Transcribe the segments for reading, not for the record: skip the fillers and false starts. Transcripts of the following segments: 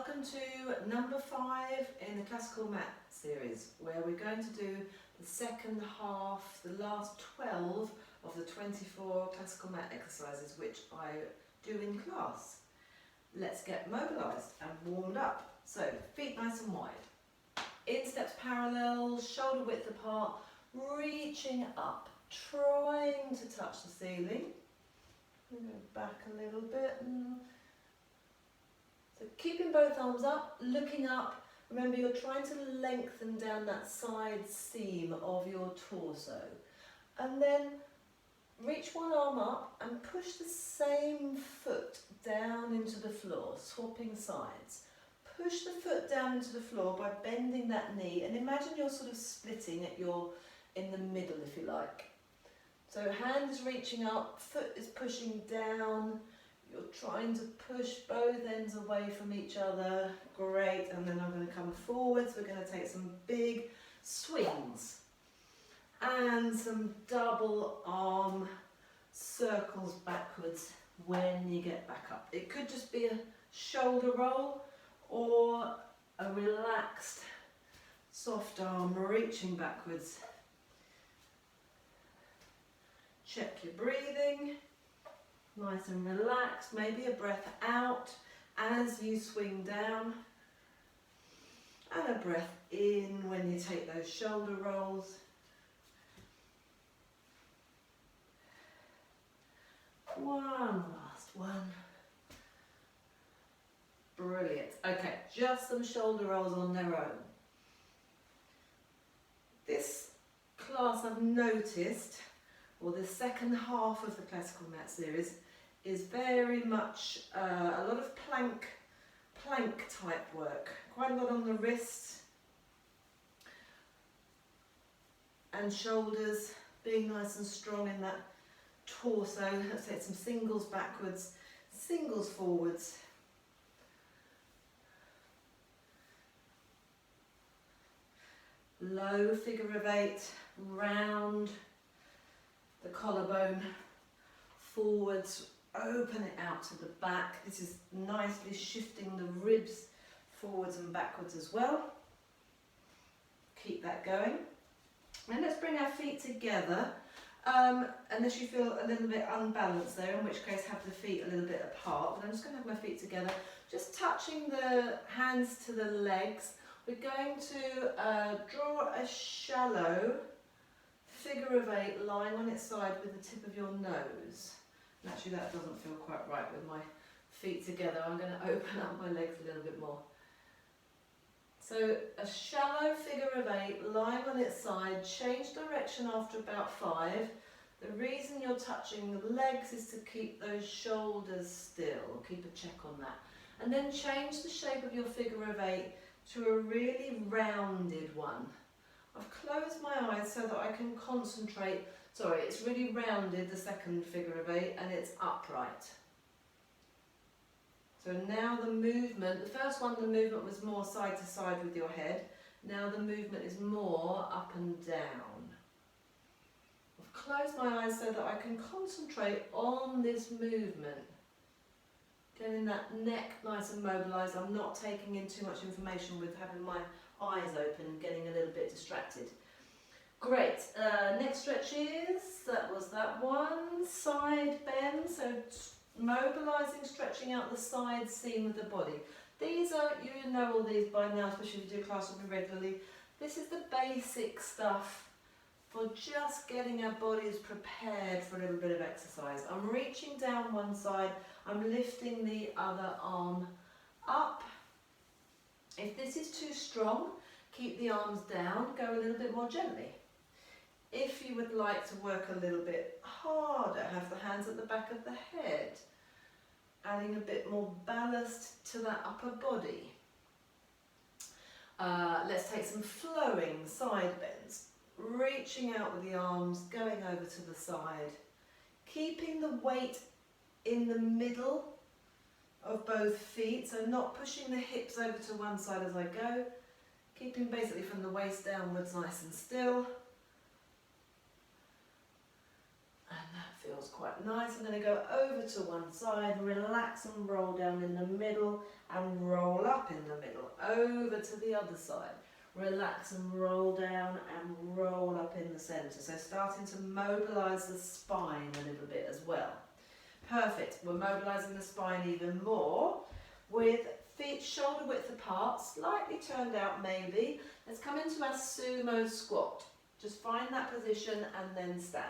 Welcome to number 5 in the classical mat series, where we're going to do the second half, the last 12 of the 24 classical mat exercises which I do in class. Let's get mobilised and warmed up. So feet nice and wide, insteps parallel, shoulder width apart, reaching up, trying to touch the ceiling. We'll go back a little bit. So keeping both arms up, looking up. Remember, you're trying to lengthen down that side seam of your torso. And then reach one arm up and push the same foot down into the floor, swapping sides. Push the foot down into the floor by bending that knee, and imagine you're sort of splitting at in the middle, if you like. So hand is reaching up, foot is pushing down. You're trying to push both ends away from each other. Great. And then I'm going to come forwards. We're going to take some big swings and some double arm circles backwards when you get back up. It could just be a shoulder roll or a relaxed soft arm reaching backwards. Check your breathing. Nice and relaxed, maybe a breath out as you swing down and a breath in when you take those shoulder rolls. One last one. Brilliant. Okay, just some shoulder rolls on their own. This class, I've noticed, or the second half of the classical mat series, is very much a lot of plank type work. Quite a lot on the wrists and shoulders, being nice and strong in that torso. Let's take some singles backwards, singles forwards. Low figure of 8, round the collarbone forwards, open it out to the back. This is nicely shifting the ribs forwards and backwards as well. Keep that going. And let's bring our feet together, unless you feel a little bit unbalanced there, in which case have the feet a little bit apart. But I'm just going to have my feet together, just touching the hands to the legs. We're going to draw a shallow figure of 8 lying on its side with the tip of your nose. And actually that doesn't feel quite right with my feet together. I'm going to open up my legs a little bit more. So a shallow figure of 8 lying on its side, change direction after about 5. The reason you're touching the legs is to keep those shoulders still, keep a check on that. And then change the shape of your figure of 8 to a really rounded one. I've closed my eyes so that I can concentrate. Sorry, it's really rounded, the second figure of 8, and it's upright. So now the movement, the first one, the movement was more side to side with your head. Now the movement is more up and down. I've closed my eyes so that I can concentrate on this movement. Getting that neck nice and mobilised. I'm not taking in too much information with having my eyes open and getting a little bit distracted. Great. Next stretch is, that was that one, side bend. So mobilising, stretching out the side seam of the body. These are, you know all these by now, especially if you do class with me regularly. This is the basic stuff for just getting our bodies prepared for a little bit of exercise. I'm reaching down one side, I'm lifting the other arm up. If this is too strong, keep the arms down, go a little bit more gently. If you would like to work a little bit harder, have the hands at the back of the head, adding a bit more ballast to that upper body. Let's take some flowing side bends, reaching out with the arms, going over to the side, keeping the weight in the middle of both feet, so not pushing the hips over to one side as I go, keeping basically from the waist downwards nice and still. And that feels quite nice. I'm going to go over to one side, relax and roll down in the middle and roll up in the middle. Over to the other side, relax and roll down and roll up in the centre. So starting to mobilise the spine a little bit as well. Perfect. We're mobilising the spine even more with feet shoulder width apart, slightly turned out maybe. Let's come into our sumo squat. Just find that position and then stand.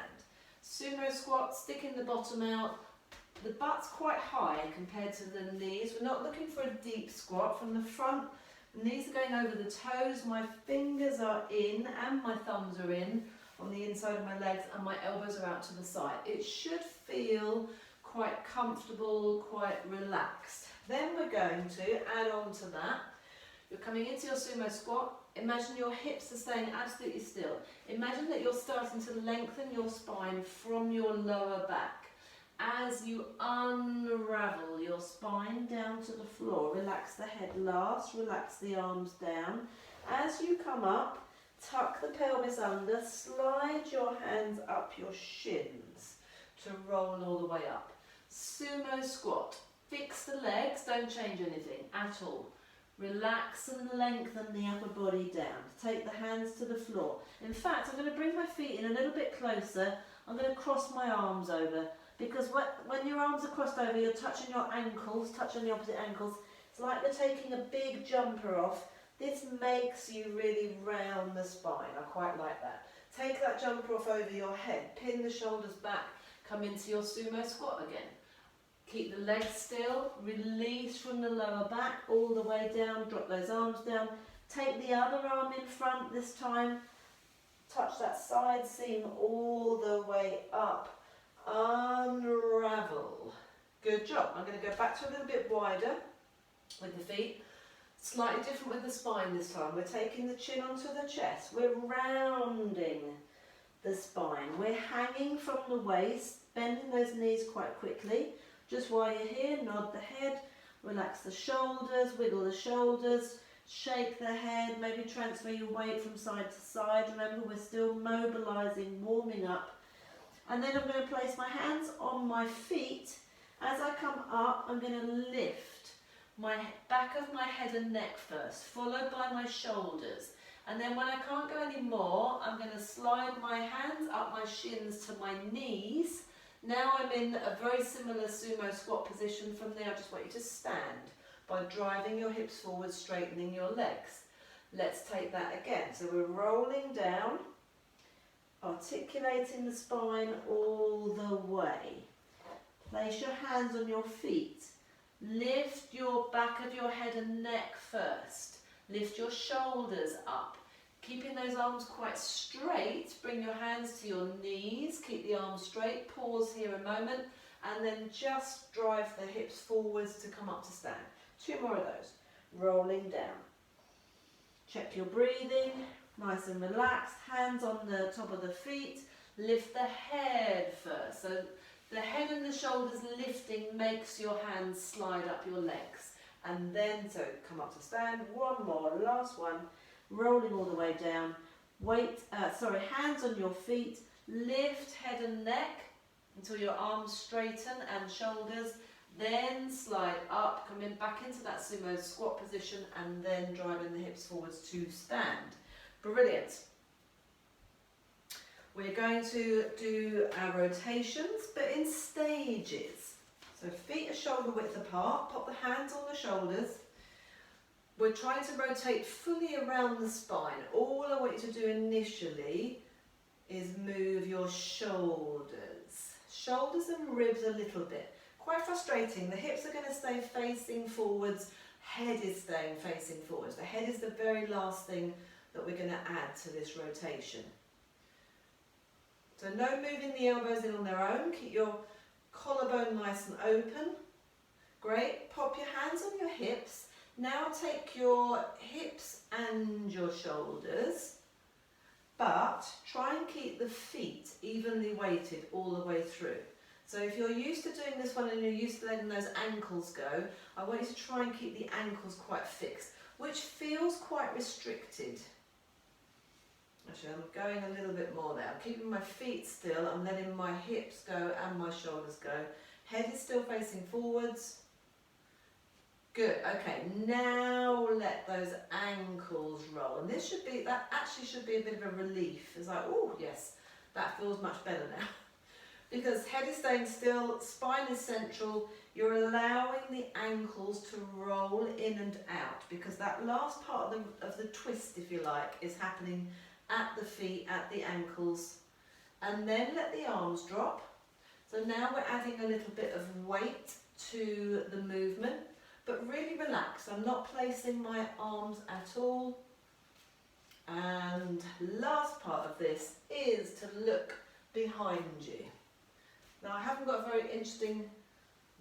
Sumo squat, sticking the bottom out. The butt's quite high compared to the knees. We're not looking for a deep squat. From the front, the knees are going over the toes. My fingers are in and my thumbs are in on the inside of my legs, and my elbows are out to the side. It should feel quite comfortable, quite relaxed. Then we're going to add on to that. You're coming into your sumo squat. Imagine your hips are staying absolutely still. Imagine that you're starting to lengthen your spine from your lower back. As you unravel your spine down to the floor, relax the head last, relax the arms down. As you come up, tuck the pelvis under, slide your hands up your shins to roll all the way up. Sumo squat. Fix the legs, don't change anything at all. Relax and lengthen the upper body down. Take the hands to the floor. In fact, I'm going to bring my feet in a little bit closer. I'm going to cross my arms over, because when your arms are crossed over, you're touching your ankles, touching the opposite ankles. It's like you're taking a big jumper off. This makes you really round the spine. I quite like that. Take that jumper off over your head. Pin the shoulders back. Come into your sumo squat again. Keep the legs still, release from the lower back all the way down, drop those arms down. Take the other arm in front this time, touch that side seam all the way up, unravel. Good job. I'm going to go back to a little bit wider with the feet, slightly different with the spine this time. We're taking the chin onto the chest, we're rounding the spine, we're hanging from the waist, bending those knees quite quickly. Just while you're here, nod the head, relax the shoulders, wiggle the shoulders, shake the head, maybe transfer your weight from side to side. Remember, we're still mobilising, warming up. And then I'm going to place my hands on my feet. As I come up, I'm going to lift my back of my head and neck first, followed by my shoulders. And then when I can't go any more, I'm going to slide my hands up my shins to my knees. Now I'm in a very similar sumo squat position. From there, I just want you to stand by driving your hips forward, straightening your legs. Let's take that again. So we're rolling down, articulating the spine all the way. Place your hands on your feet. Lift your back of your head and neck first. Lift your shoulders up. Keeping those arms quite straight, bring your hands to your knees, keep the arms straight, pause here a moment, and then just drive the hips forwards to come up to stand. 2 more of those. Rolling down. Check your breathing, nice and relaxed, hands on the top of the feet, lift the head first. So the head and the shoulders lifting makes your hands slide up your legs. And then, so come up to stand, 1 more, last one. Rolling all the way down, hands on your feet, lift head and neck until your arms straighten and shoulders, then slide up, coming back into that sumo squat position and then driving the hips forwards to stand. Brilliant. We're going to do our rotations, but in stages. So feet are shoulder width apart, pop the hands on the shoulders. We're trying to rotate fully around the spine. All I want you to do initially is move your shoulders. Shoulders and ribs a little bit. Quite frustrating. The hips are going to stay facing forwards. Head is staying facing forwards. The head is the very last thing that we're going to add to this rotation. So no moving the elbows in on their own. Keep your collarbone nice and open. Great. Pop your hands on your hips. Now take your hips and your shoulders, but try and keep the feet evenly weighted all the way through. So if you're used to doing this one and you're used to letting those ankles go, I want you to try and keep the ankles quite fixed, which feels quite restricted. Actually, I'm going a little bit more now. Keeping my feet still, I'm letting my hips go and my shoulders go. Head is still facing forwards. Good, okay, now let those ankles roll. And this should be, that actually should be a bit of a relief. It's like, oh yes, that feels much better now. Because head is staying still, spine is central, you're allowing the ankles to roll in and out, because that last part of the twist, if you like, is happening at the feet, at the ankles. And then let the arms drop. So now we're adding a little bit of weight to the movement, but really relax. I'm not placing my arms at all. And last part of this is to look behind you. Now I haven't got a very interesting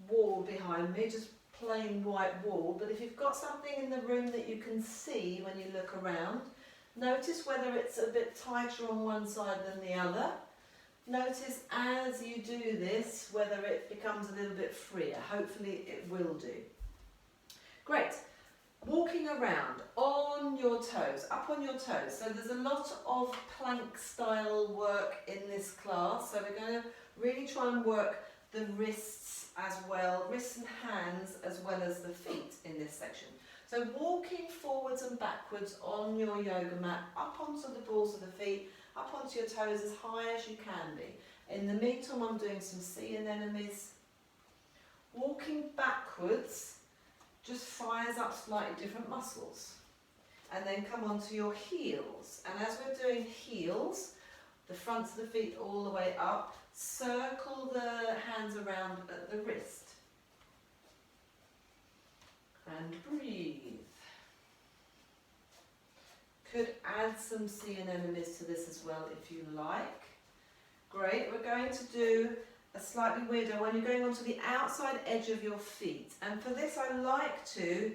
wall behind me, just plain white wall, but if you've got something in the room that you can see when you look around, notice whether it's a bit tighter on one side than the other. Notice as you do this whether it becomes a little bit freer. Hopefully it will do. Great. Walking around on your toes, up on your toes. So there's a lot of plank style work in this class. So we're going to really try and work the wrists as well, wrists and hands as well as the feet in this section. So walking forwards and backwards on your yoga mat, up onto the balls of the feet, up onto your toes as high as you can be. In the meantime, I'm doing some sea anemones. Walking backwards just fires up slightly different muscles. And then come onto your heels. And as we're doing heels, the fronts of the feet all the way up, circle the hands around at the wrist. And breathe. Could add some sea anemones to this as well if you like. Great, we're going to do a slightly weirder one. You're going onto the outside edge of your feet. And for this I like to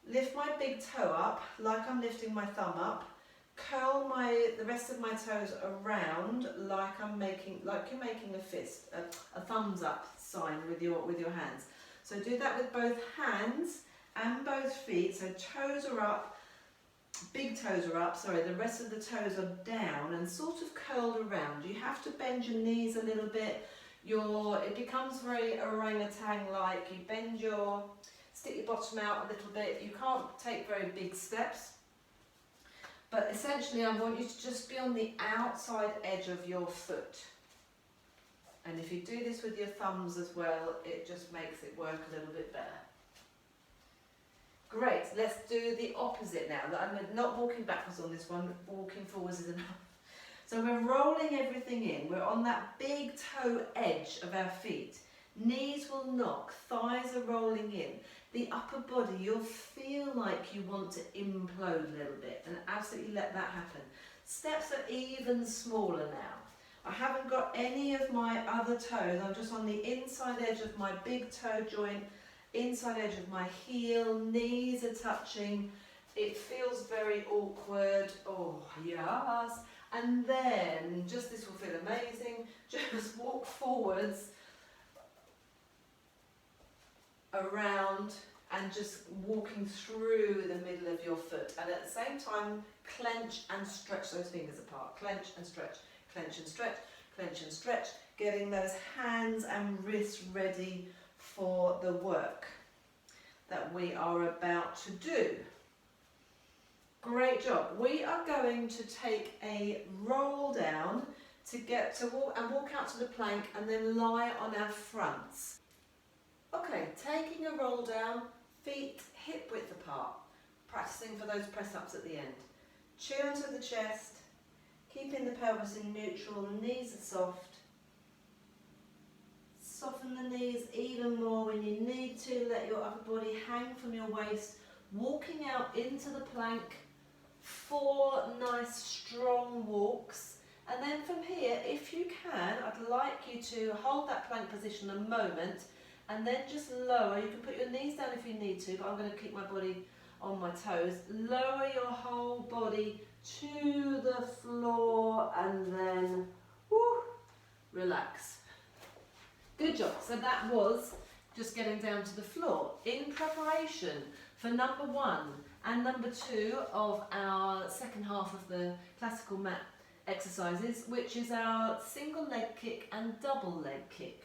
lift my big toe up like I'm lifting my thumb up. Curl the rest of my toes around like you're making a fist, a thumbs up sign with your hands. So do that with both hands and both feet. So toes are up, big toes are up, sorry, the rest of the toes are down and sort of curled around. You have to bend your knees a little bit. It becomes very orangutan-like. You stick your bottom out a little bit. You can't take very big steps. But essentially I want you to just be on the outside edge of your foot. And if you do this with your thumbs as well, it just makes it work a little bit better. Great, let's do the opposite now. I'm not walking backwards on this one, walking forwards is enough. So we're rolling everything in. We're on that big toe edge of our feet. Knees will knock, thighs are rolling in. The upper body, you'll feel like you want to implode a little bit and absolutely let that happen. Steps are even smaller now. I haven't got any of my other toes. I'm just on the inside edge of my big toe joint, inside edge of my heel, knees are touching. It feels very awkward. Oh, yes. And then, this will feel amazing, just walk forwards around and just walking through the middle of your foot. And at the same time, clench and stretch those fingers apart. Clench and stretch, clench and stretch, clench and stretch. Getting those hands and wrists ready for the work that we are about to do. Great job. We are going to take a roll down to walk out to the plank and then lie on our fronts. Okay, taking a roll down, feet hip width apart, practicing for those press ups at the end. Chin onto the chest, keeping the pelvis in neutral, the knees are soft. Soften the knees even more when you need to, let your upper body hang from your waist, walking out into the plank. 4 nice strong walks, and then from here, if you can, I'd like you to hold that plank position a moment and then just lower. You can put your knees down if you need to, but I'm going to keep my body on my toes. Lower your whole body to the floor and then relax. Good job. So that was just getting down to the floor. In preparation for number 1 and number 2 of our second half of the classical mat exercises, which is our single leg kick and double leg kick.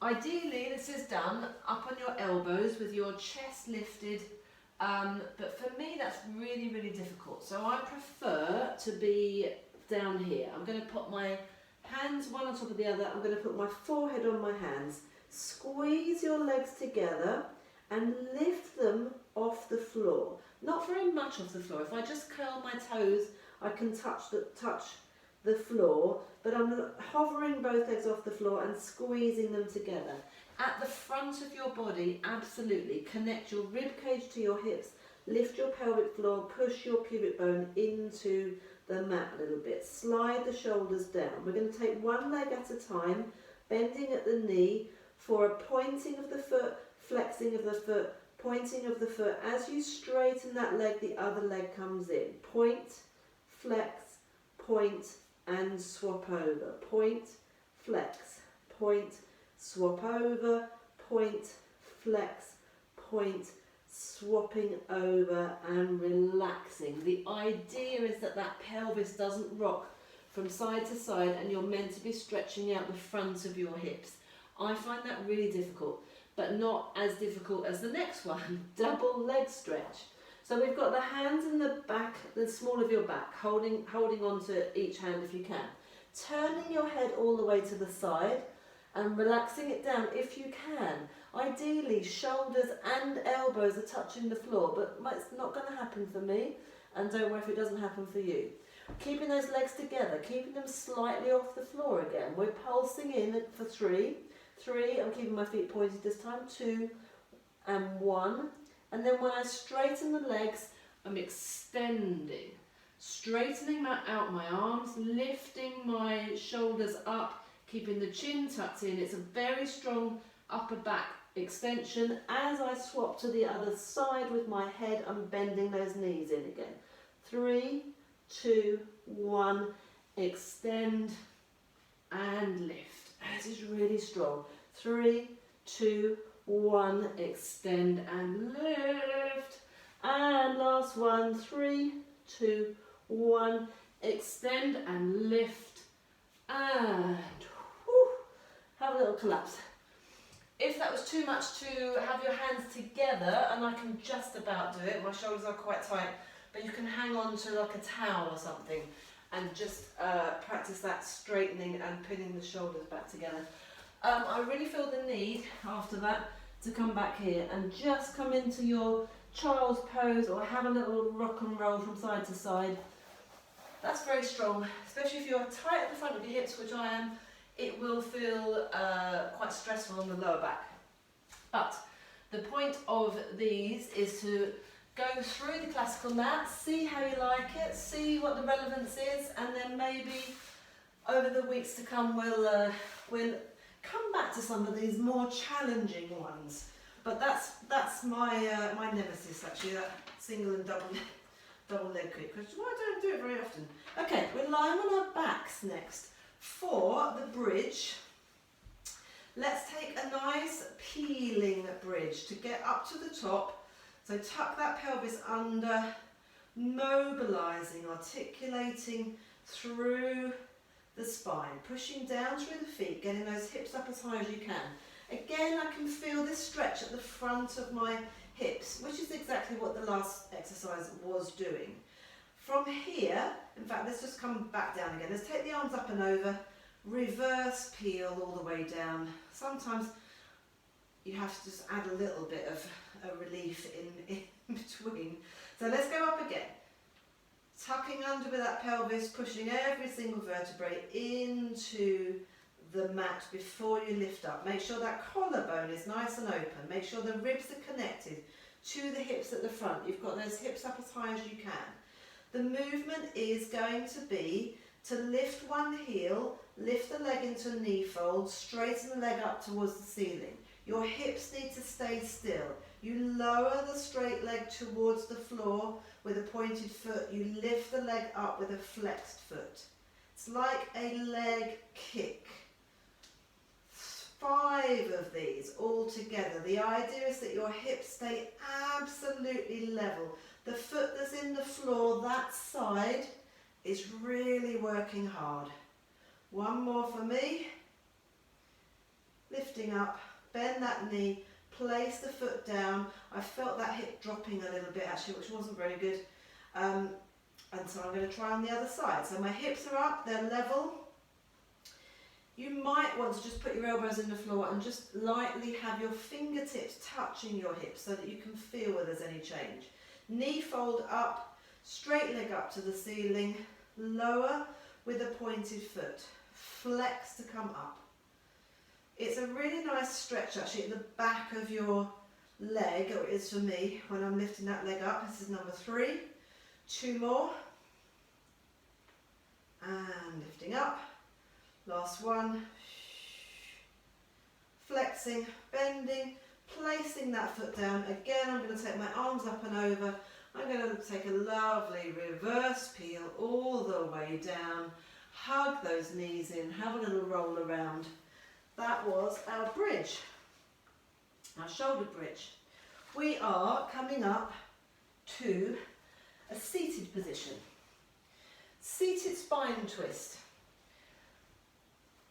Ideally, this is done up on your elbows with your chest lifted, but for me that's really, really difficult. So I prefer to be down here. I'm going to put my hands one on top of the other. I'm going to put my forehead on my hands. Squeeze your legs together and lift them off the floor. Not very much off the floor. If I just curl my toes, I can touch the floor, but I'm hovering both legs off the floor and squeezing them together. At the front of your body, absolutely. Connect your rib cage to your hips, lift your pelvic floor, push your pubic bone into the mat a little bit. Slide the shoulders down. We're going to take one leg at a time, bending at the knee for a pointing of the foot, flexing of the foot, pointing of the foot. As you straighten that leg, the other leg comes in. Point, flex, point, and swap over. Point, flex, point, swap over, point, flex, point, swapping over and relaxing. The idea is that that pelvis doesn't rock from side to side and you're meant to be stretching out the front of your hips. I find that really difficult, but not as difficult as the next one, double leg stretch. So we've got the hands in the back, the small of your back, holding on to each hand if you can. Turning your head all the way to the side and relaxing it down if you can. Ideally, shoulders and elbows are touching the floor, but it's not going to happen for me, and don't worry if it doesn't happen for you. Keeping those legs together, keeping them slightly off the floor again. We're pulsing in for 3. 3, I'm keeping my feet pointed this time. 2 and 1. And then when I straighten the legs, I'm extending. Straightening out my arms, lifting my shoulders up, keeping the chin tucked in. It's a very strong upper back extension. As I swap to the other side with my head, I'm bending those knees in again. 3, 2, 1, extend and lift. This is really strong. 3, 2, 1, extend and lift. And last one, 3, 2, 1, extend and lift. And have a little collapse. If that was too much to have your hands together, and I can just about do it, my shoulders are quite tight, but you can hang on to like a towel or something and just practice that straightening and pinning the shoulders back together. I really feel the need after that to come back here and just come into your child's pose or have a little rock and roll from side to side. That's very strong, especially if you're tight at the front of your hips, which I am. It will feel quite stressful on the lower back. But the point of these is to go through the classical mat, see how you like it, see what the relevance is, and then maybe over the weeks to come we'll come back to some of these more challenging ones. But that's my my nemesis actually, that single and double leg kick, which is why I don't do it very often. Okay, we're lying on our backs next. For the bridge, let's take a nice peeling bridge to get up to the top. So tuck that pelvis under, mobilising, articulating through the spine, pushing down through the feet, getting those hips up as high as you can. Again, I can feel this stretch at the front of my hips, which is exactly what the last exercise was doing. From here, in fact, let's just come back down again. Let's take the arms up and over, reverse peel all the way down. Sometimes you have to just add a little bit of a relief in between. So let's go up again. Tucking under with that pelvis, pushing every single vertebrae into the mat before you lift up. Make sure that collarbone is nice and open. Make sure the ribs are connected to the hips at the front. You've got those hips up as high as you can. The movement is going to be to lift one heel, lift the leg into a knee fold, straighten the leg up towards the ceiling. Your hips need to stay still. You lower the straight leg towards the floor with a pointed foot. You lift the leg up with a flexed foot. It's like a leg kick. 5 of these all together. The idea is that your hips stay absolutely level. The foot that's in the floor, that side, is really working hard. 1 more for me. Lifting up, bend that knee, place the foot down. I felt that hip dropping a little bit actually, which wasn't very good. And so I'm going to try on the other side. So my hips are up, they're level. You might want to just put your elbows in the floor and just lightly have your fingertips touching your hips so that you can feel whether there's any change. Knee fold up, straight leg up to the ceiling, lower with a pointed foot. Flex to come up. It's a really nice stretch actually at the back of your leg, or it is for me when I'm lifting that leg up. This is number 3. 2 more. And lifting up. Last one. Flexing, bending, placing that foot down. Again, I'm going to take my arms up and over. I'm going to take a lovely reverse peel all the way down. Hug those knees in, have a little roll around. That was our bridge, our shoulder bridge. We are coming up to a seated position. Seated spine twist.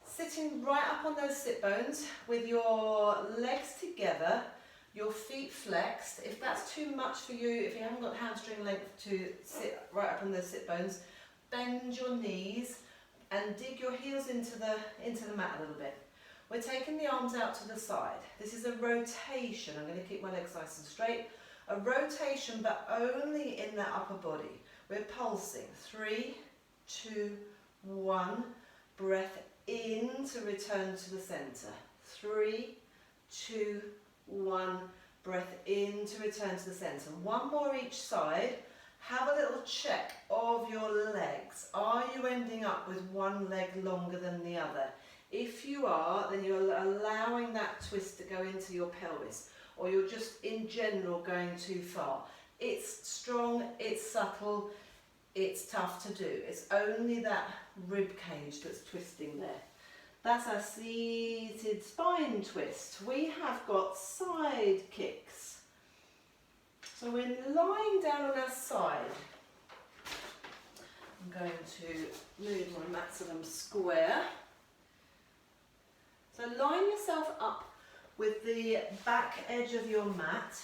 Sitting right up on those sit bones with your legs together, your feet flexed. If that's too much for you, if you haven't got hamstring length to sit right up on those sit bones, bend your knees and dig your heels into the mat a little bit. We're taking the arms out to the side. This is a rotation. I'm going to keep my legs nice and straight. A rotation, but only in that upper body. We're pulsing. 3, 2, 1. Breath in to return to the center. 3, 2, 1. Breath in to return to the center. 1 more each side. Have a little check of your legs. Are you ending up with one leg longer than the other? If you are, then you're allowing that twist to go into your pelvis, or you're just in general going too far. It's strong, it's subtle, it's tough to do. It's only that rib cage that's twisting there. That's our seated spine twist. We have got side kicks. So we're lying down on our side. I'm going to move my mat so I'm square. So line yourself up with the back edge of your mat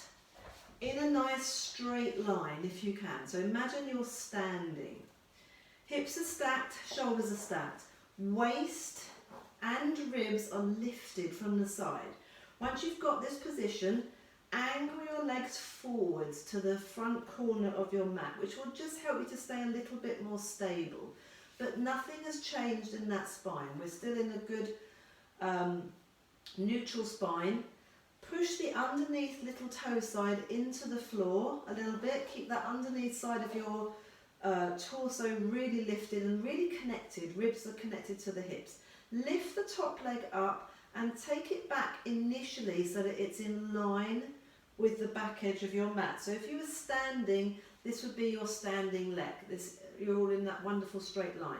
in a nice straight line if you can. So imagine you're standing. Hips are stacked, shoulders are stacked. Waist and ribs are lifted from the side. Once you've got this position, angle your legs forwards to the front corner of your mat, which will just help you to stay a little bit more stable. But nothing has changed in that spine. We're still in a good neutral spine. Push the underneath little toe side into the floor a little bit. Keep that underneath side of your torso really lifted and really connected. Ribs are connected to the hips. Lift the top leg up and take it back initially so that it's in line with the back edge of your mat. So if you were standing, this would be your standing leg. You're all in that wonderful straight line.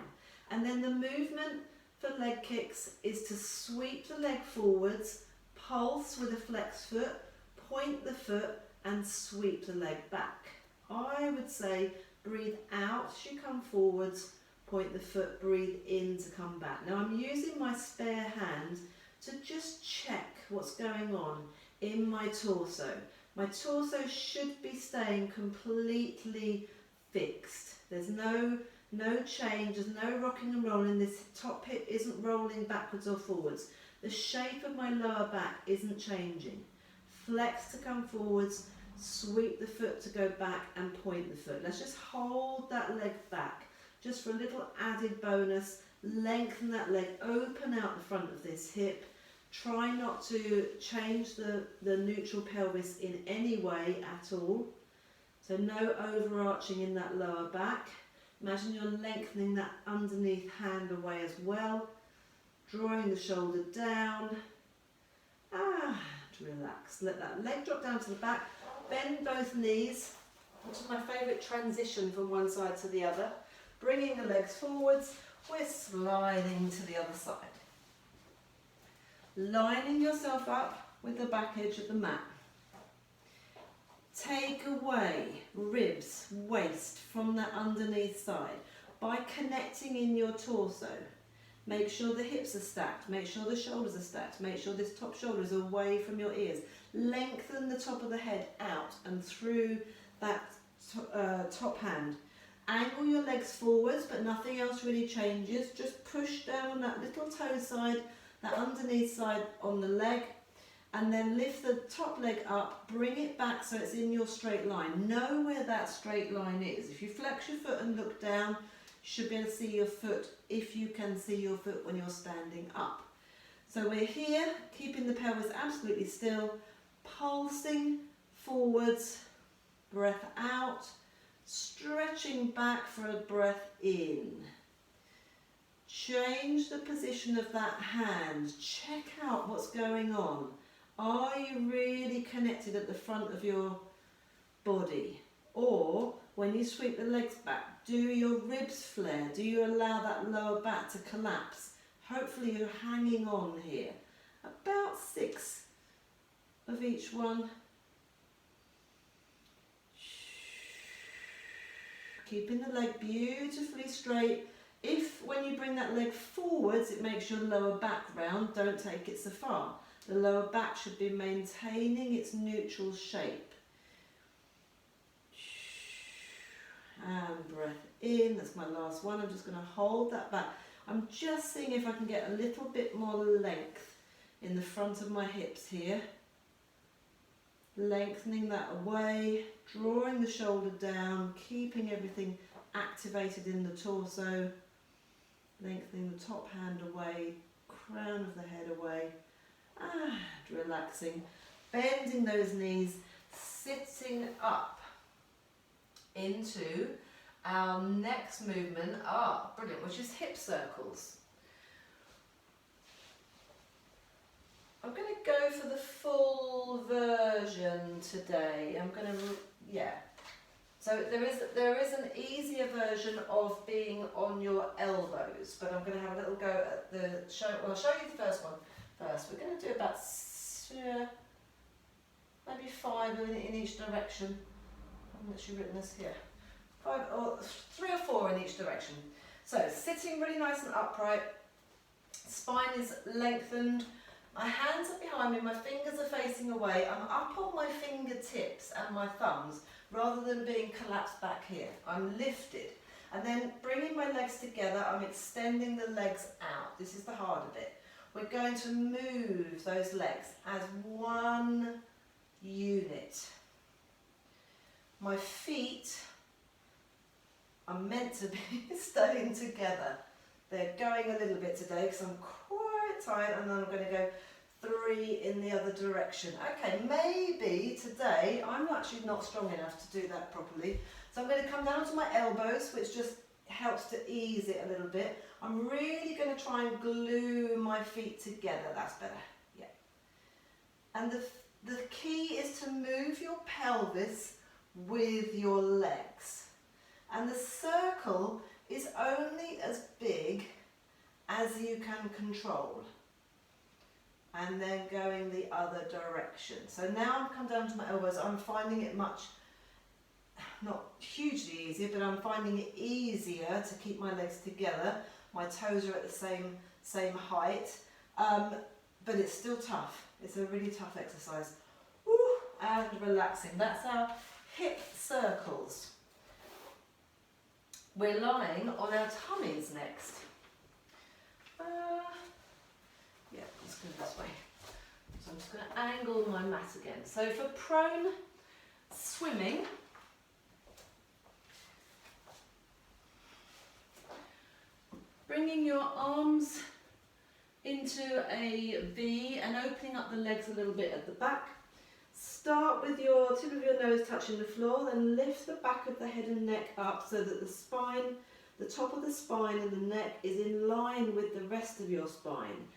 And then the movement for leg kicks is to sweep the leg forwards, pulse with a flexed foot, point the foot and sweep the leg back. I would say breathe out as you come forwards, point the foot, breathe in to come back. Now I'm using my spare hand to just check what's going on in my torso. My torso should be staying completely fixed. There's no change, there's no rocking and rolling. This top hip isn't rolling backwards or forwards. The shape of my lower back isn't changing. Flex to come forwards, sweep the foot to go back and point the foot. Let's just hold that leg back just for a little added bonus. Lengthen that leg, open out the front of this hip. Try not to change the neutral pelvis in any way at all. So no overarching in that lower back. Imagine you're lengthening that underneath hand away as well. Drawing the shoulder down. Relax. Let that leg drop down to the back. Bend both knees, which is my favourite transition from one side to the other. Bringing the legs forwards. We're sliding to the other side. lining yourself up with the back edge of the mat. Take away ribs, waist from that underneath side by connecting in your torso. Make sure the hips are stacked, make sure the shoulders are stacked, make sure this top shoulder is away from your ears. Lengthen the top of the head out and through that top hand. Angle your legs forwards, but nothing else really changes. Just push down on that little toe side, that underneath side on the leg, and then lift the top leg up, bring it back so it's in your straight line. Know where that straight line is. If you flex your foot and look down, you should be able to see your foot if you can see your foot when you're standing up. So we're here, keeping the pelvis absolutely still, pulsing forwards, breath out, stretching back for a breath in. Change the position of that hand. Check out what's going on. Are you really connected at the front of your body? Or when you sweep the legs back, do your ribs flare? Do you allow that lower back to collapse? Hopefully you're hanging on here. About 6 of each one. Keeping the leg beautifully straight. If when you bring that leg forwards, it makes your lower back round, don't take it so far. The lower back should be maintaining its neutral shape. And breath in, that's my last one. I'm just going to hold that back. I'm just seeing if I can get a little bit more length in the front of my hips here. Lengthening that away, drawing the shoulder down, keeping everything activated in the torso. Lengthening the top hand away, crown of the head away. And relaxing, bending those knees, sitting up into our next movement, brilliant, which is hip circles. I'm going to go for the full version today. I'm going to, So there is an easier version of being on your elbows, but I'm going to have a little go at the show. Well, I'll show you the first one first. We're going to do about maybe 5 in each direction. I haven't actually written this here. 5 or 3 or 4 in each direction. So sitting really nice and upright. Spine is lengthened. My hands are behind me. My fingers are facing away. I'm up on my fingertips and my thumbs rather than being collapsed back here. I'm lifted. And then bringing my legs together, I'm extending the legs out. This is the harder bit. We're going to move those legs as one unit. My feet are meant to be staying together. They're going a little bit today because I'm quite tired, and then I'm going to go 3 in the other direction. Okay, maybe today I'm actually not strong enough to do that properly. So I'm going to come down to my elbows, which just helps to ease it a little bit. I'm really going to try and glue my feet together. That's better, yeah. And the key is to move your pelvis with your legs. And the circle is only as big as you can control. And then going the other direction. So now I've come down to my elbows. I'm finding it not hugely easier, but I'm finding it easier to keep my legs together. My toes are at the same height, but it's still tough. It's a really tough exercise. Woo, and relaxing. That's our hip circles. We're lying on our tummies next. Let's go this way. So I'm just going to angle my mat again. So for prone swimming, bringing your arms into a V and opening up the legs a little bit at the back. Start with your tip of your nose touching the floor, then lift the back of the head and neck up so that the spine, the top of the spine and the neck is in line with the rest of your spine.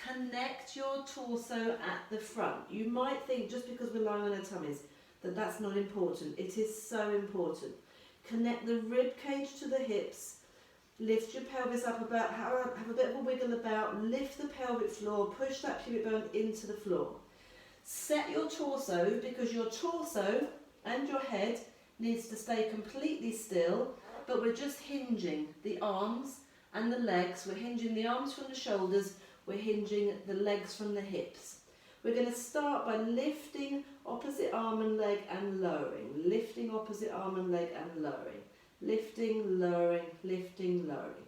Connect your torso at the front. You might think just because we're lying on our tummies that that's not important. It is so important. Connect the rib cage to the hips. Lift your pelvis up about, have a bit of a wiggle about, lift the pelvic floor, push that pubic bone into the floor. Set your torso, because your torso and your head needs to stay completely still, but we're just hinging the arms and the legs. We're hinging the arms from the shoulders, we're hinging the legs from the hips. We're going to start by lifting opposite arm and leg and lowering, lifting opposite arm and leg and lowering, lifting, lowering, lifting, lowering.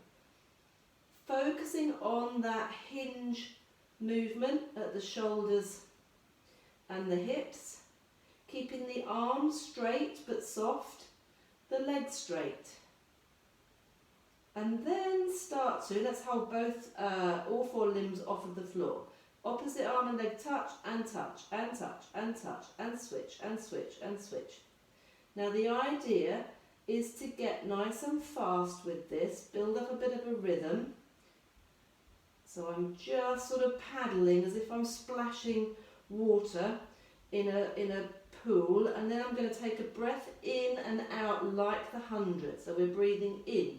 Focusing on that hinge movement at the shoulders and the hips, keeping the arms straight but soft, the legs straight. And then start to, let's hold both, all four limbs off of the floor. Opposite arm and leg touch and touch and touch and touch and switch and switch and switch. Now the idea is to get nice and fast with this, build up a bit of a rhythm. So I'm just sort of paddling as if I'm splashing water in a pool, and then I'm going to take a breath in and out like the 100. So we're breathing in,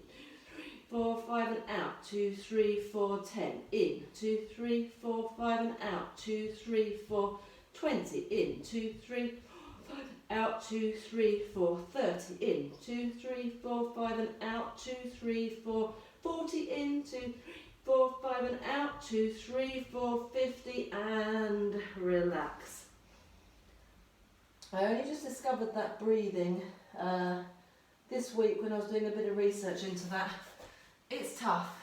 4, 5 and out, 2, 3, 4, 10, in, 2, 3, 4, 5 and out, 2, 3, 4, 20, in, 2, 3, 4, 5 and out, 2, 3, 4, 30, in, 2, 3, 4, 5 and out, 2, 3, 4, 40, in, 2, 3, 4, 5 and out, 2, 3, 4, 50 and relax. I only just discovered that breathing this week when I was doing a bit of research into that. It's tough,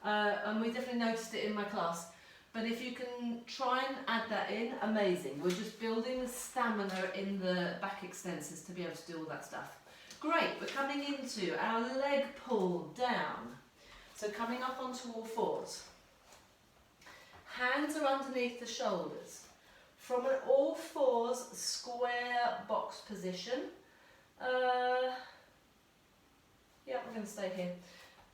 and we definitely noticed it in my class. But if you can try and add that in, amazing. We're just building the stamina in the back extensors to be able to do all that stuff. Great, we're coming into our leg pull down. So coming up onto all fours. Hands are underneath the shoulders. From an all fours square box position. Yeah, we're going to stay here.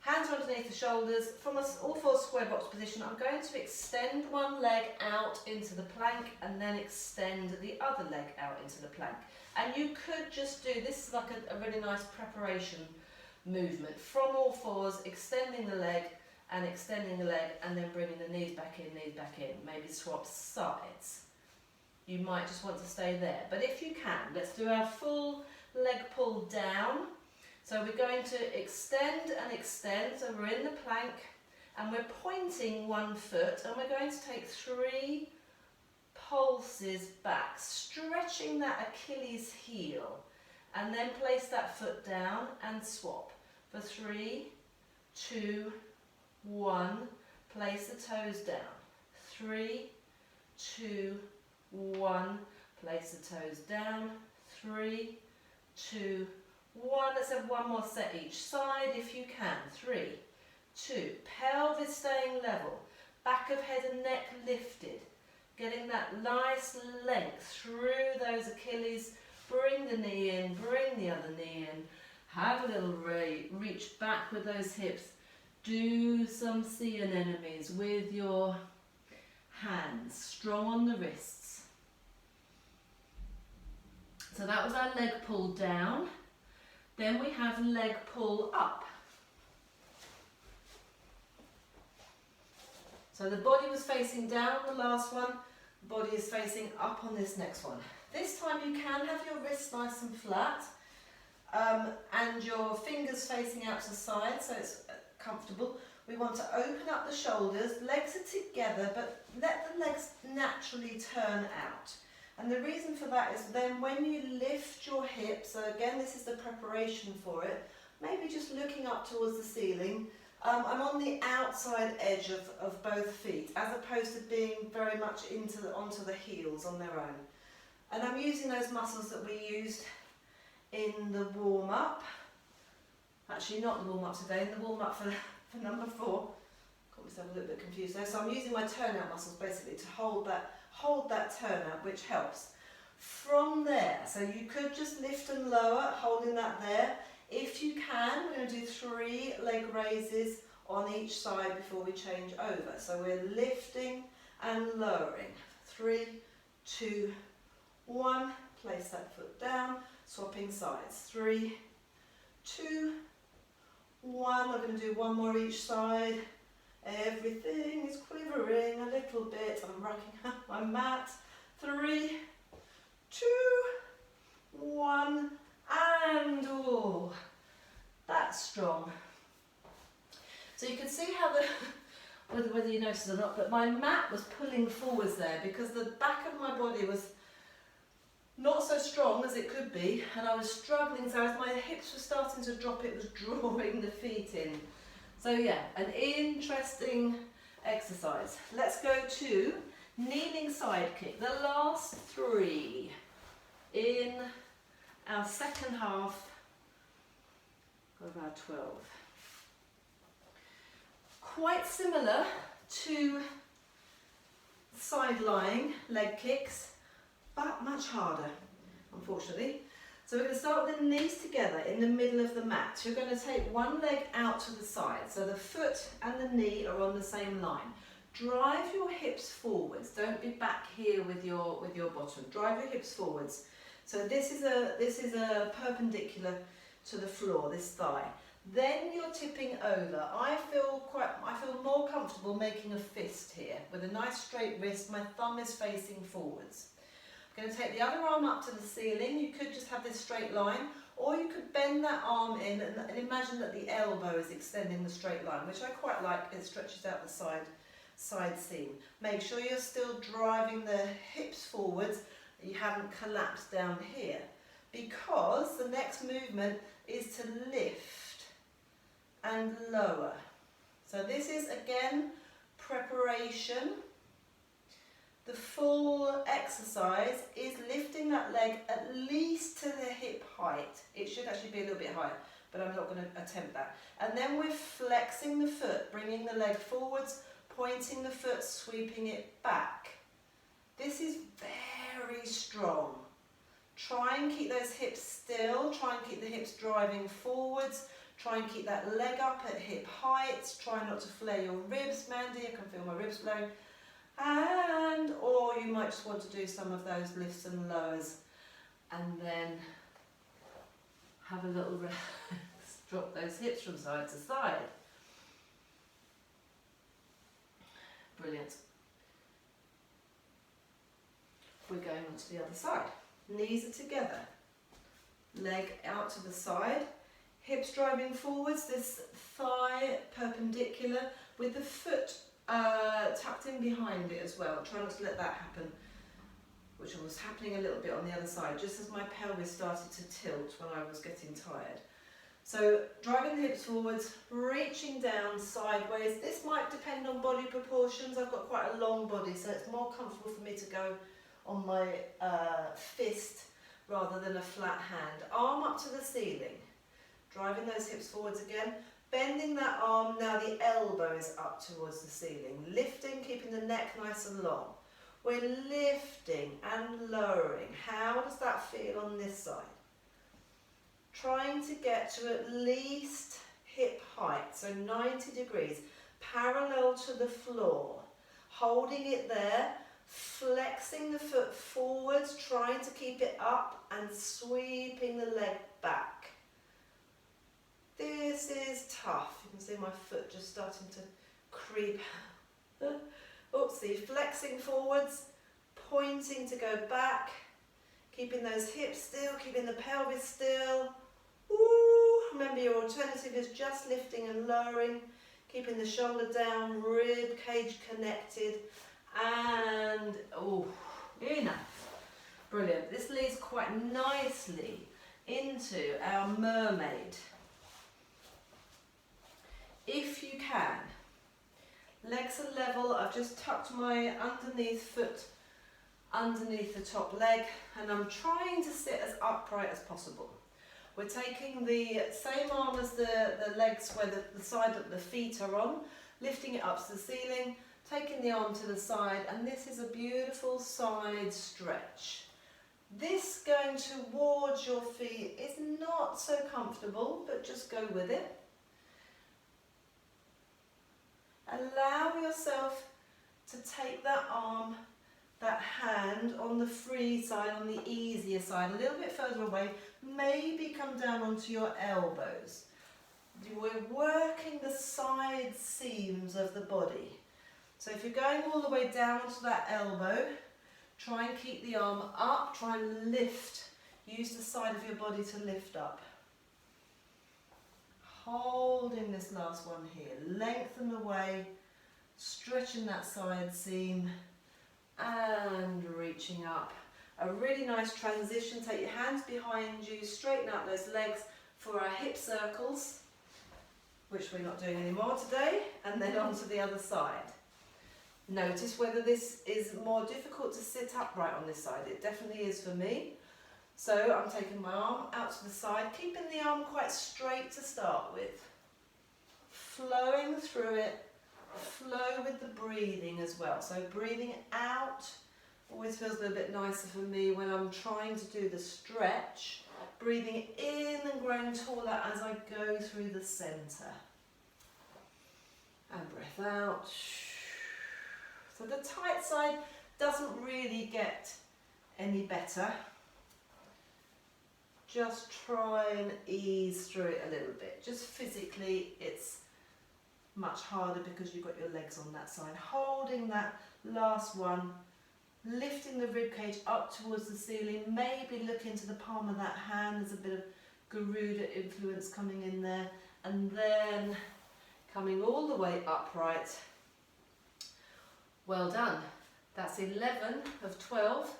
Hands are underneath the shoulders. From an all fours square box position, I'm going to extend one leg out into the plank and then extend the other leg out into the plank. And you could just do, this is like a really nice preparation movement. From all fours, extending the leg, and then bringing the knees back in, maybe swap sides. You might just want to stay there, but if you can, let's do our full leg pull down. So we're going to extend and extend, so we're in the plank and we're pointing one foot and we're going to take 3 pulses back, stretching that Achilles heel, and then place that foot down and swap for 3, 2, 1, place the toes down, 3, 2, 1, place the toes down, 3, 2, 1, let's have one more set each side if you can, 3, 2, pelvis staying level, back of head and neck lifted, getting that nice length through those Achilles, bring the knee in, bring the other knee in, have a little reach back with those hips, do some sea anemones with your hands, strong on the wrists. So that was our leg pull down. Then we have leg pull up. So the body was facing down on the last one, the body is facing up on this next one. This time you can have your wrists nice and flat and your fingers facing out to the side so it's comfortable. We want to open up the shoulders, legs are together, but let the legs naturally turn out. And the reason for that is then when you lift your hips, so again this is the preparation for it, maybe just looking up towards the ceiling. I'm on the outside edge of both feet as opposed to being very much onto the heels on their own. And I'm using those muscles that we used in the warm-up. Actually not the warm-up today, in the warm-up for number 4. Got myself a little bit confused there. So I'm using my turnout muscles basically to hold that turnout, which helps. From there, so you could just lift and lower, holding that there. If you can, we're going to do 3 leg raises on each side before we change over. So we're lifting and lowering. 3, 2, 1. Place that foot down, swapping sides. 3, 2, 1. I'm going to do 1 more each side. Everything is quivering a little bit. I'm rocking up my mat. 3, 2, 1, and oh, that's strong. So you can see how whether you noticed or not, but my mat was pulling forwards there because the back of my body was not so strong as it could be, and I was struggling, so as my hips were starting to drop, it was drawing the feet in. So yeah, an interesting exercise. Let's go to kneeling side kick, the last 3 in our second half of our 12. Quite similar to side lying leg kicks, but much harder, unfortunately. So we're going to start with the knees together in the middle of the mat. You're going to take one leg out to the side, so the foot and the knee are on the same line. Drive your hips forwards. Don't be back here with your bottom. Drive your hips forwards. So this is a perpendicular to the floor, this thigh. Then you're tipping over. I feel more comfortable making a fist here with a nice straight wrist. My thumb is facing forwards. I'm going to take the other arm up to the ceiling. You could just have this straight line, or you could bend that arm in and imagine that the elbow is extending the straight line, which I quite like. It stretches out the side seam. Make sure you're still driving the hips forwards. You haven't collapsed down here, because the next movement is to lift and lower. So this is again preparation. The full exercise is lifting that leg at least to the hip height. It should actually be a little bit higher, but I'm not going to attempt that. And then we're flexing the foot, bringing the leg forwards, pointing the foot, sweeping it back. This is very strong. Try and keep those hips still. Try and keep the hips driving forwards. Try and keep that leg up at hip height. Try not to flare your ribs, Mandy. I can feel my ribs blowing. Or you might just want to do some of those lifts and lowers, and then have a little rest. Drop those hips from side to side. Brilliant. We're going on to the other side. Knees are together. Leg out to the side. Hips driving forwards, this thigh perpendicular with the foot tucked in behind it as well. Try not to let that happen, which was happening a little bit on the other side, just as my pelvis started to tilt when I was getting tired. So driving the hips forwards, reaching down sideways. This might depend on body proportions. I've got quite a long body, so it's more comfortable for me to go on my fist rather than a flat hand. Arm up to the ceiling. Driving those hips forwards again. Bending that arm, now the elbow is up towards the ceiling. Lifting, keeping the neck nice and long. We're lifting and lowering. How does that feel on this side? Trying to get to at least hip height, so 90 degrees, parallel to the floor. Holding it there, flexing the foot forwards, trying to keep it up and sweeping the leg back. This is tough. You can see my foot just starting to creep. Oopsie, flexing forwards, pointing to go back, keeping those hips still, keeping the pelvis still. Ooh, remember your alternative is just lifting and lowering, keeping the shoulder down, rib cage connected, and oh, enough. Brilliant. This leads quite nicely into our mermaid. If you can, legs are level. I've just tucked my underneath foot underneath the top leg, and I'm trying to sit as upright as possible. We're taking the same arm as the legs where the side that the feet are on, lifting it up to the ceiling, taking the arm to the side, and this is a beautiful side stretch. This going towards your feet is not so comfortable, but just go with it. Allow yourself to take that arm, that hand on the free side, on the easier side, a little bit further away, maybe come down onto your elbows. we're working the side seams of the body. So if you're going all the way down to that elbow, try and keep the arm up, try and lift. Use the side of your body to lift up. Holding this last one here. Lengthen the way, stretching that side seam and reaching up. A really nice transition. Take your hands behind you, straighten out those legs for our hip circles, which we're not doing anymore today, and then onto the other side. Notice whether this is more difficult to sit upright on this side. It definitely is for me. So I'm taking my arm out to the side, keeping the arm quite straight to start with. Flowing through it, flow with the breathing as well. So breathing out always feels a little bit nicer for me when I'm trying to do the stretch. Breathing in and growing taller as I go through the centre. And breath out. So the tight side doesn't really get any better. Just try and ease through it a little bit. Just physically it's much harder because you've got your legs on that side. Holding that last one. Lifting the ribcage up towards the ceiling, maybe look into the palm of that hand, there's a bit of Garuda influence coming in there, and then coming all the way upright. Well done. That's 11 of 12.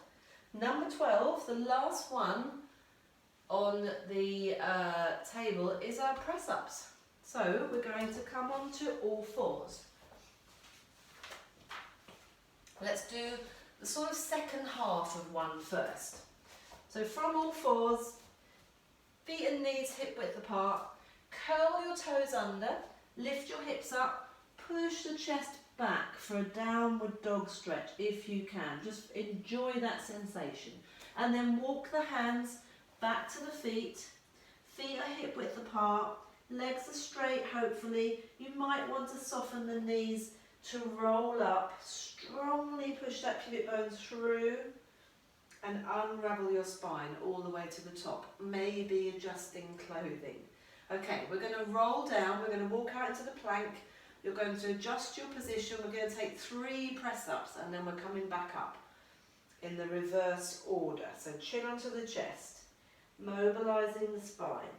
Number 12, the last one on the table, is our press-ups. So we're going to come on to all fours. Let's do the sort of second half of one first. So from all fours, feet and knees hip width apart, curl your toes under, lift your hips up, push the chest back for a downward dog stretch if you can. Just enjoy that sensation. And then walk the hands back to the feet. Feet are hip width apart, legs are straight hopefully. You might want to soften the knees to roll up, strongly push that pubic bone through and unravel your spine all the way to the top, maybe adjusting clothing. Okay, we're going to roll down, we're going to walk out into the plank, you're going to adjust your position, we're going to take 3 press-ups and then we're coming back up in the reverse order. So chin onto the chest, mobilising the spine,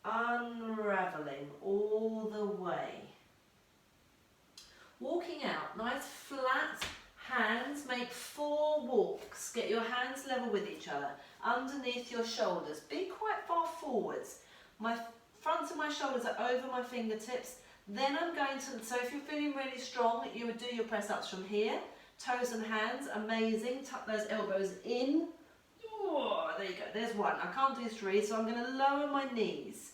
unravelling all the way. Walking out, nice flat hands, make 4 walks. Get your hands level with each other, underneath your shoulders. Be quite far forwards. My front of my shoulders are over my fingertips. Then I'm going to, so if you're feeling really strong, you would do your press-ups from here. Toes and hands, amazing. Tuck those elbows in. Oh, there you go, there's 1. I can't do 3, so I'm going to lower my knees.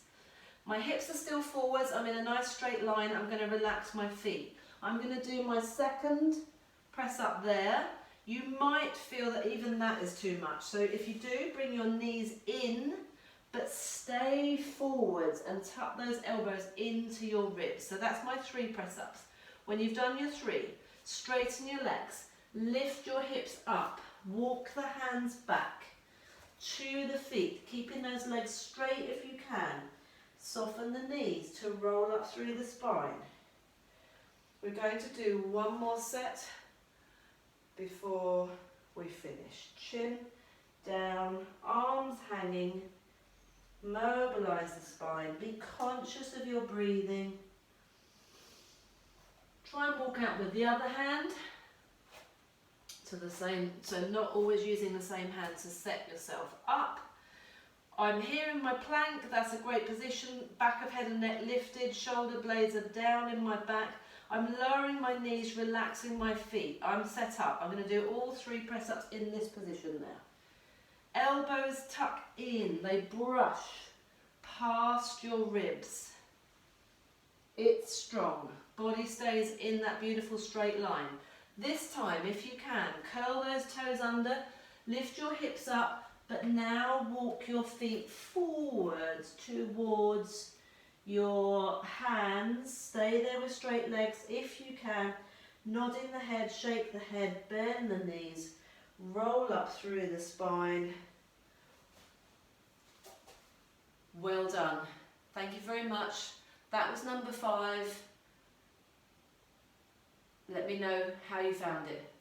My hips are still forwards, I'm in a nice straight line. I'm going to relax my feet. I'm going to do my second press up there. You might feel that even that is too much. So if you do, bring your knees in, but stay forwards and tuck those elbows into your ribs. So that's my 3 press ups. When you've done your 3, straighten your legs, lift your hips up, walk the hands back to the feet, keeping those legs straight if you can. Soften the knees to roll up through the spine. We're going to do 1 more set before we finish. Chin down, arms hanging, mobilise the spine, be conscious of your breathing. Try and walk out with the other hand to the same, so not always using the same hand to set yourself up. I'm here in my plank, that's a great position, back of head and neck lifted, shoulder blades are down in my back. I'm lowering my knees, relaxing my feet. I'm set up. I'm going to do all 3 press-ups in this position now. Elbows tuck in, they brush past your ribs. It's strong. Body stays in that beautiful straight line. This time, if you can, curl those toes under, lift your hips up, but now walk your feet forwards towards your hands. Stay there with straight legs if you can. Nodding the head, shake the head, bend the knees, roll up through the spine. Well done. Thank you very much. That was number 5. Let me know how you found it.